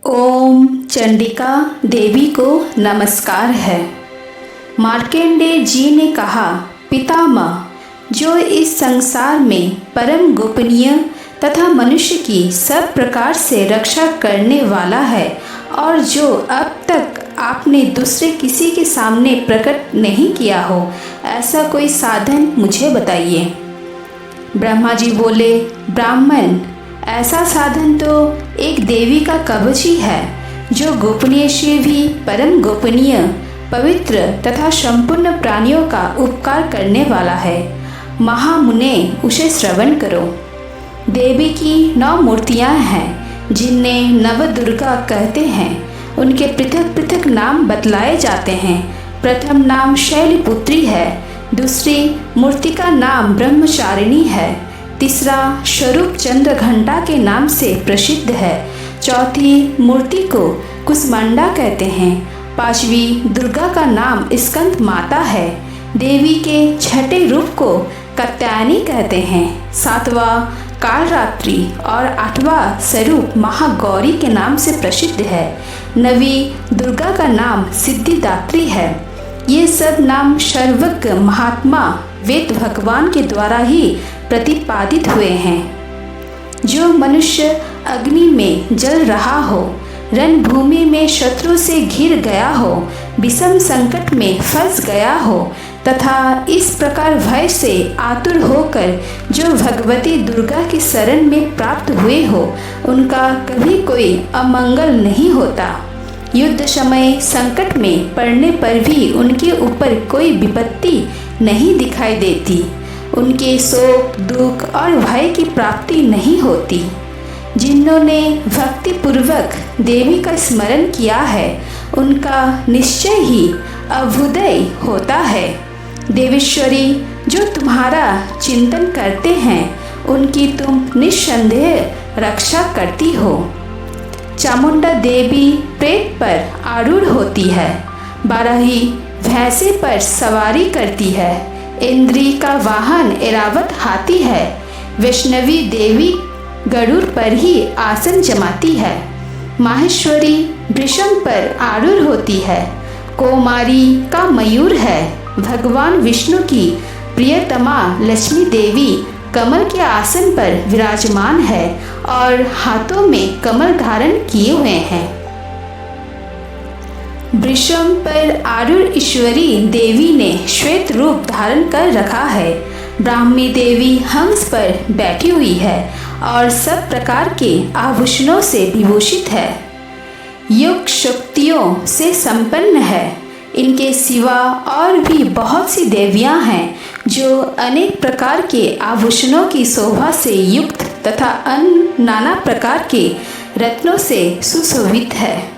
ओम चंडिका देवी को नमस्कार है। मार्कंडेय जी ने कहा, पितामह, जो इस संसार में परम गोपनीय तथा मनुष्य की सब प्रकार से रक्षा करने वाला है और जो अब तक आपने दूसरे किसी के सामने प्रकट नहीं किया हो, ऐसा कोई साधन मुझे बताइए। ब्रह्मा जी बोले, ब्राह्मण, ऐसा साधन तो एक देवी का कवच ही है, जो गोपनीय से भी परम गोपनीय, पवित्र तथा संपूर्ण प्राणियों का उपकार करने वाला है। महामुने, उसे श्रवण करो। देवी की 9 मूर्तियां हैं, जिन्हें नवदुर्गा कहते हैं। उनके पृथक पृथक नाम बतलाए जाते हैं। प्रथम नाम शैलपुत्री है, दूसरी मूर्ति का नाम ब्रह्मचारिणी है, तीसरा स्वरूप चंद्र घंटा के नाम से प्रसिद्ध है, चौथी मूर्ति को कुसमांडा कहते हैं, पांचवी दुर्गा का नाम स्कंद माता है, देवी के छठे रूप को कात्यायनी कहते हैं, सातवां कालरात्रि और आठवां स्वरूप महागौरी के नाम से प्रसिद्ध है, नवीं दुर्गा का नाम सिद्धिदात्री है। ये सब नाम सर्वज्ञ महात्मा वेद भगवान के द्वारा ही प्रतिपादित हुए हैं। जो मनुष्य अग्नि में जल रहा हो, रणभूमि में शत्रु से घिर गया हो, विषम संकट में फंस गया हो तथा इस प्रकार भय से आतुर होकर जो भगवती दुर्गा की शरण में प्राप्त हुए हो, उनका कभी कोई अमंगल नहीं होता। युद्ध समय संकट में पड़ने पर भी उनके ऊपर कोई विपत्ति नहीं दिखाई देती। उनके शोक, दुख और भय की प्राप्ति नहीं होती। जिन्होंने भक्ति पूर्वक देवी का स्मरण किया है, उनका निश्चय ही अभ्युदय होता है। देवेश्वरी, जो तुम्हारा चिंतन करते हैं, उनकी तुम निस्संदेह रक्षा करती हो। चामुंडा देवी प्रेत पर आरूढ़ होती है, बाराही भैंसे पर सवारी करती है, इंद्री का वाहन ऐरावत हाथी है, वैष्णवी देवी गरुड़ पर ही आसन जमाती है, माहेश्वरी वृषभ पर आरूढ़ होती है, कौमारी का मयूर है, भगवान विष्णु की प्रियतमा लक्ष्मी देवी कमल के आसन पर विराजमान है और हाथों में कमल धारण किए हुए हैं। वृषभ पर आरूढ़ ईश्वरी देवी ने श्वेत रूप धारण कर रखा है। ब्राह्मी देवी हंस पर बैठी हुई है और सब प्रकार के आभूषणों से विभूषित है। योग शक्तियों से संपन्न है। इनके सिवा और भी बहुत सी देवियां हैं, जो अनेक प्रकार के आभूषणों की शोभा से युक्त तथा अन्य नाना प्रकार के रत्नों से सुशोभित है।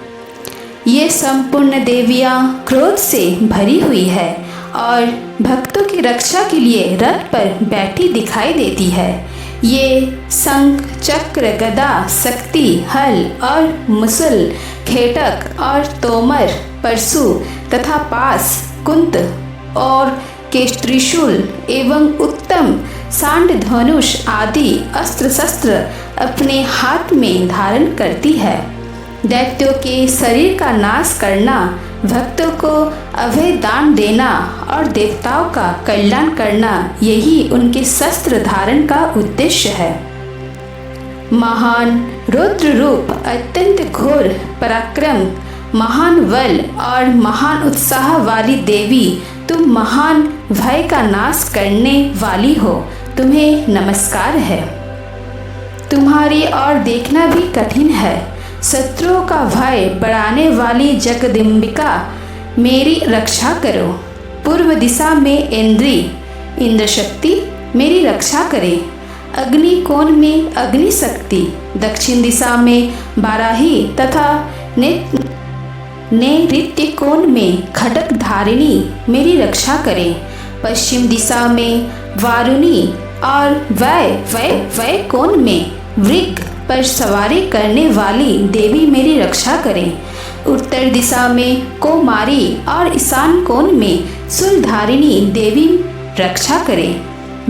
ये संपूर्ण देवियां क्रोध से भरी हुई है और भक्तों की रक्षा के लिए रथ पर बैठी दिखाई देती है। ये शंख, चक्र, गदा, शक्ति, हल और मुसल, खेटक और तोमर, परशु तथा पास, कुंत और केश-त्रिशूल एवं उत्तम सांड धनुष आदि अस्त्र शस्त्र अपने हाथ में धारण करती है। दैत्यों के शरीर का नाश करना, भक्तों को अभय दान देना और देवताओं का कल्याण करना, यही उनके शस्त्र धारण का उद्देश्य है। महान रुद्र रूप, अत्यंत घोर पराक्रम, महान बल और महान उत्साह वाली देवी, तुम महान भय का नाश करने वाली हो, तुम्हें नमस्कार है। तुम्हारी ओर देखना भी कठिन है। शत्रुओं का भय बढ़ाने वाली जगदम्बिका, मेरी रक्षा करो। पूर्व दिशा में इंद्री, इंद्र शक्ति, मेरी रक्षा करे। अग्नि कोण में अग्नि शक्ति, दक्षिण दिशा में बाराही तथा नैऋत्य कोण में खड्ग धारिणी, मेरी रक्षा करें। पश्चिम दिशा में वारुणी और वै कोण में वृग पर सवारी करने वाली देवी मेरी रक्षा करें। उत्तर दिशा में कौमारी और ईशान कोण में शूलधारिणी देवी रक्षा करें।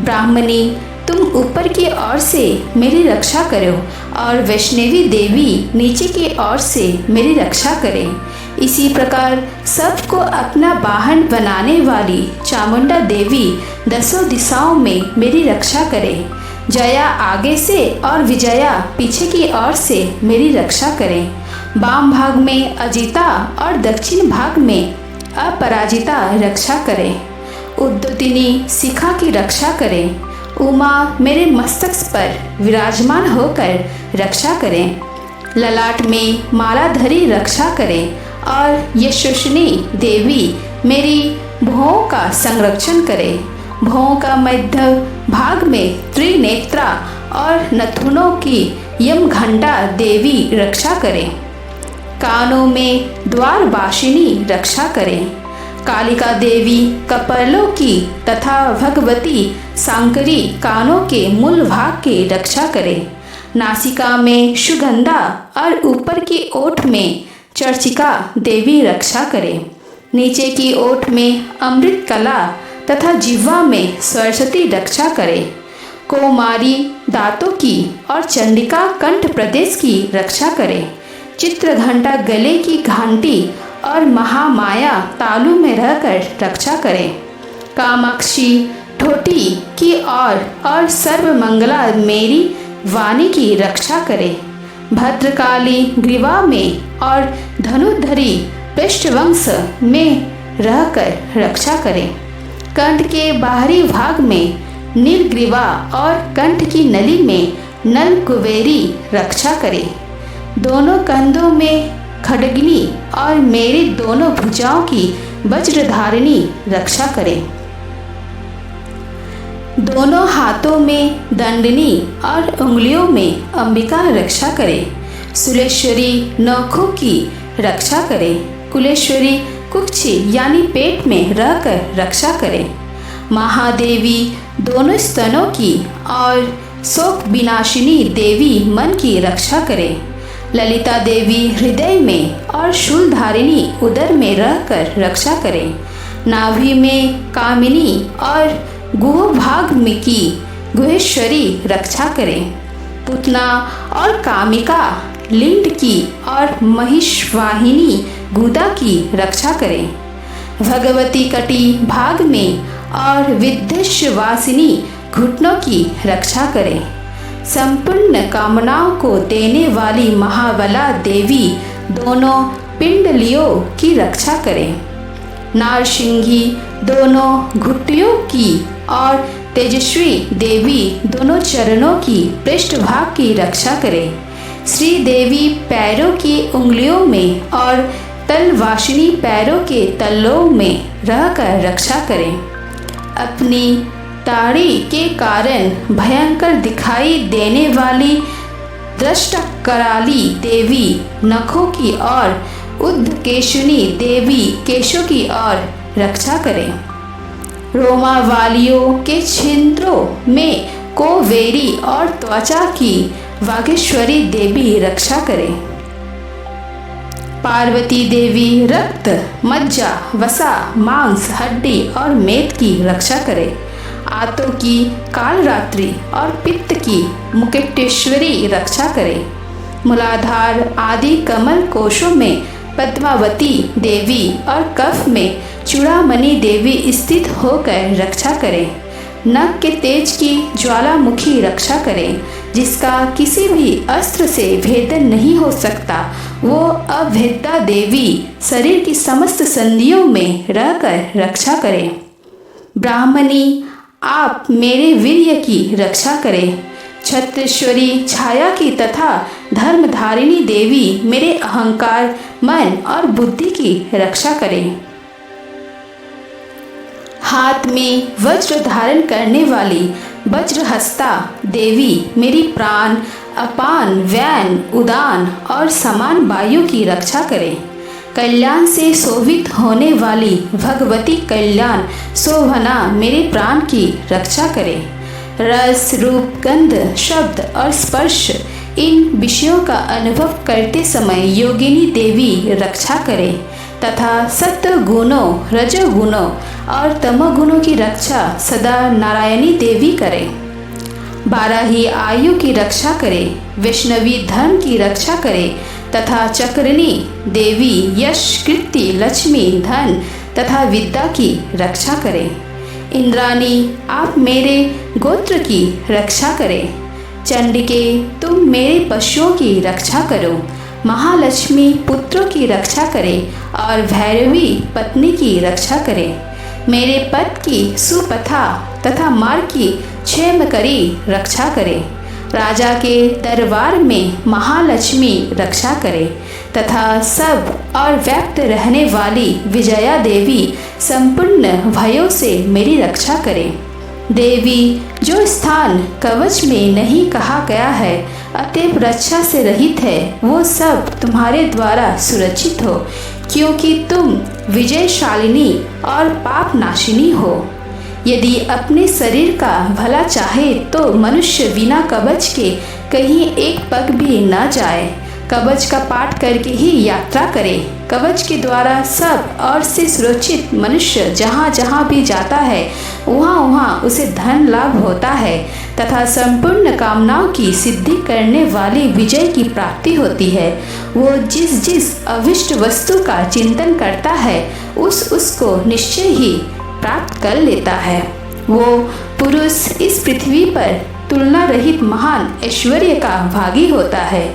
ब्राह्मणी, तुम ऊपर की ओर से मेरी रक्षा करो और वैष्णवी देवी नीचे की ओर से मेरी रक्षा करें। इसी प्रकार सबको अपना वाहन बनाने वाली चामुंडा देवी दसों दिशाओं में मेरी रक्षा करे। जया आगे से और विजया पीछे की ओर से मेरी रक्षा करें। वाम भाग में अजिता और दक्षिण भाग में अपराजिता रक्षा करें। उद्योतिनी शिखा की रक्षा करें। उमा मेरे मस्तक पर विराजमान होकर रक्षा करें। ललाट में मालाधरी रक्षा करें और यशस्विनी देवी मेरी भौं का संरक्षण करें। भौं का मध्य भाग में त्रिनेत्रा और नथुनों की यमघंटा देवी रक्षा करें। कानों में द्वारवासिनी रक्षा करें। कालिका देवी कपालों की तथा भगवती सांकरी कानों के मूल भाग की रक्षा करें। नासिका में सुगंधा और ऊपर की ओठ में चर्चिका देवी रक्षा करें। नीचे की ओठ में अमृत कला तथा जिह्वा में सरस्वती रक्षा करें। कौमारी दांतों की और चंडिका कंठ प्रदेश की रक्षा करें। चित्रघंटा गले की घंटी और महामाया तालु में रहकर रक्षा करें। कामाक्षी ठोटी की और सर्वमंगला मेरी वाणी की रक्षा करें। भद्रकाली ग्रीवा में और धनुधरी पृष्ठवंश में रहकर रक्षा करें। कंठ के बाहरी भाग में नीलग्रीवा और कंठ की नली में नल कुबेरी रक्षा करें। दोनों कंधों में खड्गिनी और मेरी दोनों भुजाओं की वज्रधारिणी रक्षा करें। दोनों हाथों में दंडनी और उंगलियों में अंबिका रक्षा करें। सुलेश्वरी नौखों की रक्षा करें। कुलेश्वरी कुक्षी यानी पेट में रहकर रक्षा करें। महादेवी दोनों स्तनों की और शोक विनाशिनी देवी मन की रक्षा करें। ललिता देवी हृदय में और शूलधारिणी उदर में रहकर रक्षा करें। नाभि में कामिनी और गुह भाग में की गुहेश्वरी रक्षा करें। पुतना और कामिका लिंड की और महिषवाहिनी गुदा की रक्षा करें। भगवती कटी भाग में और विद्वेषवासिनी घुटनों की रक्षा करें। संपूर्ण कामनाओं को देने वाली महाबला देवी दोनों पिंडलियों की रक्षा करें। नारसिंही दोनों घुटियों की और तेजस्वी देवी दोनों चरणों की पृष्ठभाग की रक्षा करें। श्री देवी पैरों की उंगलियों में और तलवासिनी पैरों के तलों में रहकर रक्षा करें। अपनी दाढ़ी के कारण भयंकर दिखाई देने वाली दृष्ट कराली देवी नखों की और उद्धकेशिनी देवी केशों की ओर रक्षा करें। रोमा वालियों के छिद्रों में कोवेरी और त्वचा की वागेश्वरी देवी रक्षा करें। पार्वती देवी रक्त मज्जा वसा मांस हड्डी और मेद की रक्षा करे। आतों की कालरात्रि और पित्त की मुकुटेश्वरी रक्षा करे। मूलाधार आदि कमल कोशों में पद्मावती देवी और कफ में चूड़ामणि देवी स्थित होकर रक्षा करें। नख के तेज की ज्वालामुखी रक्षा करें, जिसका किसी भी अस्त्र से भेदन नहीं हो सकता। वो अभेदा देवी शरीर की समस्त संधियों में रहकर रक्षा करें। ब्राह्मणी आप मेरे वीर्य की रक्षा करें। छत्रेश्वरी छाया की तथा धर्मधारिणी देवी मेरे अहंकार मन और बुद्धि की रक्षा करें। हाथ में वज्र धारण करने वाली वज्रहस्ता देवी मेरी प्राण अपान व्यान उदान और समान वायु की रक्षा करें। कल्याण से शोभित होने वाली भगवती कल्याण शोभना मेरे प्राण की रक्षा करें। रस रूप गंध शब्द और स्पर्श इन विषयों का अनुभव करते समय योगिनी देवी रक्षा करें तथा सत्व गुणों रजोगुणों और तमोगुणों की रक्षा सदा नारायणी देवी करें। 12 ही आयु की रक्षा करे, वैष्णवी धर्म की रक्षा करे तथा चक्रनी देवी यश कीर्ति लक्ष्मी धन तथा विद्या की रक्षा करे। इंद्राणी आप मेरे गोत्र की रक्षा करें। चंडिके तुम मेरे पशुओं की रक्षा करो। महालक्ष्मी पुत्रों की रक्षा करे और भैरवी पत्नी की रक्षा करे। मेरे पद की सुपथा तथा मार्ग की क्षेमकरी रक्षा करे। राजा के दरबार में महालक्ष्मी रक्षा करे तथा सब और व्यक्त रहने वाली विजया देवी संपूर्ण भयों से मेरी रक्षा करे। देवी जो स्थान कवच में नहीं कहा गया है अतएव रक्षा से रहित है, वो सब तुम्हारे द्वारा सुरक्षित हो, क्योंकि तुम विजयशालिनी और पाप नाशिनी हो। यदि अपने शरीर का भला चाहे तो मनुष्य बिना कवच के कहीं एक पग भी न जाए। कवच का पाठ करके ही यात्रा करे। कवच के द्वारा सब और से सुरक्षित मनुष्य जहाँ जहाँ भी जाता है वहाँ वहाँ उसे धन लाभ होता है तथा संपूर्ण कामनाओं की सिद्धि करने वाली विजय की प्राप्ति होती है। वो जिस जिस अभिष्ट वस्तु का चिंतन करता है उसको निश्चय ही प्राप्त कर लेता है। वो पुरुष इस पृथ्वी पर तुलना रहित महान ऐश्वर्य का भागी होता है।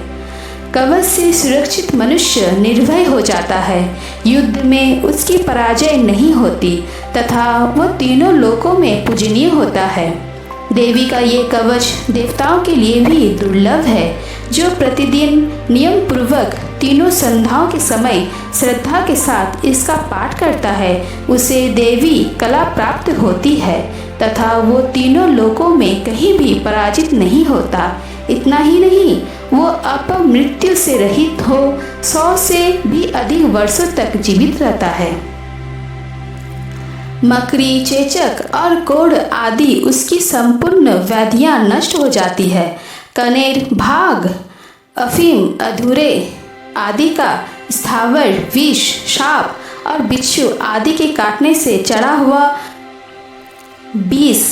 कवच से सुरक्षित मनुष्य निर्भय हो जाता है। युद्ध में उसकी पराजय नहीं होती तथा वह तीनों लोकों में पूजनीय होता है। देवी का ये कवच देवताओं के लिए भी दुर्लभ है। जो प्रतिदिन नियम पूर्वक तीनों संध्याओं के समय श्रद्धा के साथ इसका पाठ करता है उसे देवी कला प्राप्त होती है तथा वो तीनों लोकों में कहीं भी पराजित नहीं होता। इतना ही नहीं, वो अपमृत्यु से रहित हो 100 से भी अधिक वर्षों तक जीवित रहता है। मकड़ी, चेचक और कोढ़ आदि उसकी संपूर्ण व्याधियां नष्ट हो जाती है। कनेर, भाग, अफीम, अधूरे आदि का स्थावर विष, शाप और बिच्छू आदि के काटने से चढ़ा हुआ विष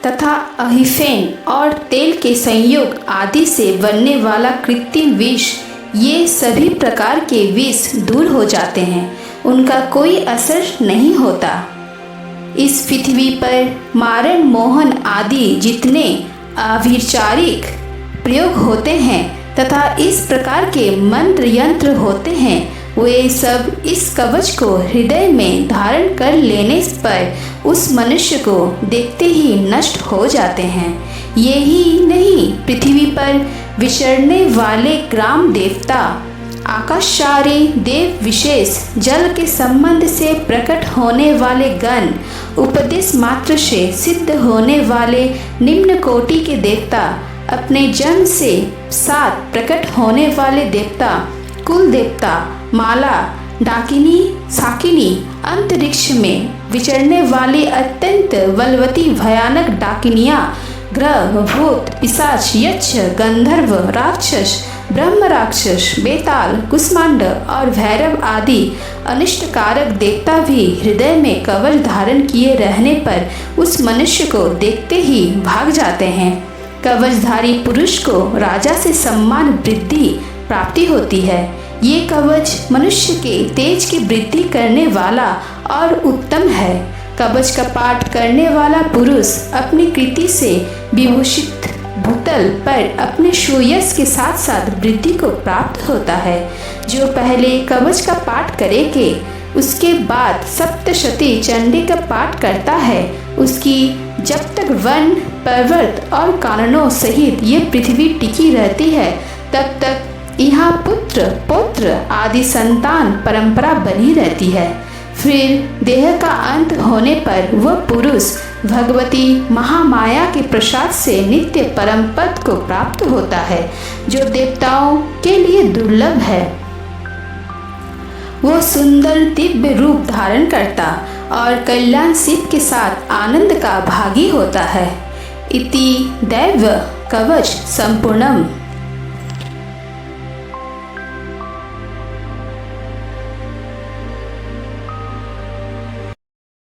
तथा अहिफेन और तेल के संयोग आदि से बनने वाला कृत्रिम विष, ये सभी प्रकार के विष दूर हो जाते हैं, उनका कोई असर नहीं होता। इस पृथ्वी पर मारण, मोहन आदि जितने अभिचारिक प्रयोग होते हैं तथा इस प्रकार के मंत्र यंत्र होते हैं वे सब इस कवच को हृदय में धारण कर लेने पर उस मनुष्य को देखते ही नष्ट हो जाते हैं। यही नहीं, पृथ्वी पर विचरने वाले ग्राम देवता, आकाशचारी देव विशेष, जल के संबंध से प्रकट होने वाले गण, उपदेश मात्र से सिद्ध होने वाले निम्न कोटि के देवता, अपने जन्म से साथ प्रकट होने वाले देवता, कुल देवता, माला, डाकिनी, साकिनी, अंतरिक्ष में विचरने वाली अत्यंत बलवती भयानक डाकिनियाँ, ग्रह, भूत, पिशाच, यक्ष, गंधर्व, राक्षस, ब्रह्म राक्षस, बेताल, कुष्मांड और भैरव आदि अनिष्टकारक देवता भी हृदय में कवच धारण किए रहने पर उस मनुष्य को देखते ही भाग जाते हैं। कवचधारी पुरुष को राजा से सम्मान वृद्धि प्राप्ति होती है। ये कवच मनुष्य के तेज की वृद्धि करने वाला और उत्तम है। कवच का पाठ करने वाला पुरुष अपनी कृति से विभूषित भूतल पर अपने सुयश के साथ साथ वृद्धि को प्राप्त होता है। जो पहले कवच का पाठ करेंगे उसके बाद सप्तशती चंडी का पाठ करता है, उसकी जब तक वन, पर्वत और काननों सहित ये पृथ्वी टिकी रहती है तब तक यहाँ पुत्र, पौत्र आदि संतान परंपरा बनी रहती है। फिर देह का अंत होने पर वह पुरुष भगवती महामाया के प्रसाद से नित्य परम पद को प्राप्त होता है, जो देवताओं के लिए दुर्लभ है। वो सुंदर दिव्य रूप धारण करता और कल्याण शिव के साथ आनंद का भागी होता है। इति दैव कवच संपूर्णम।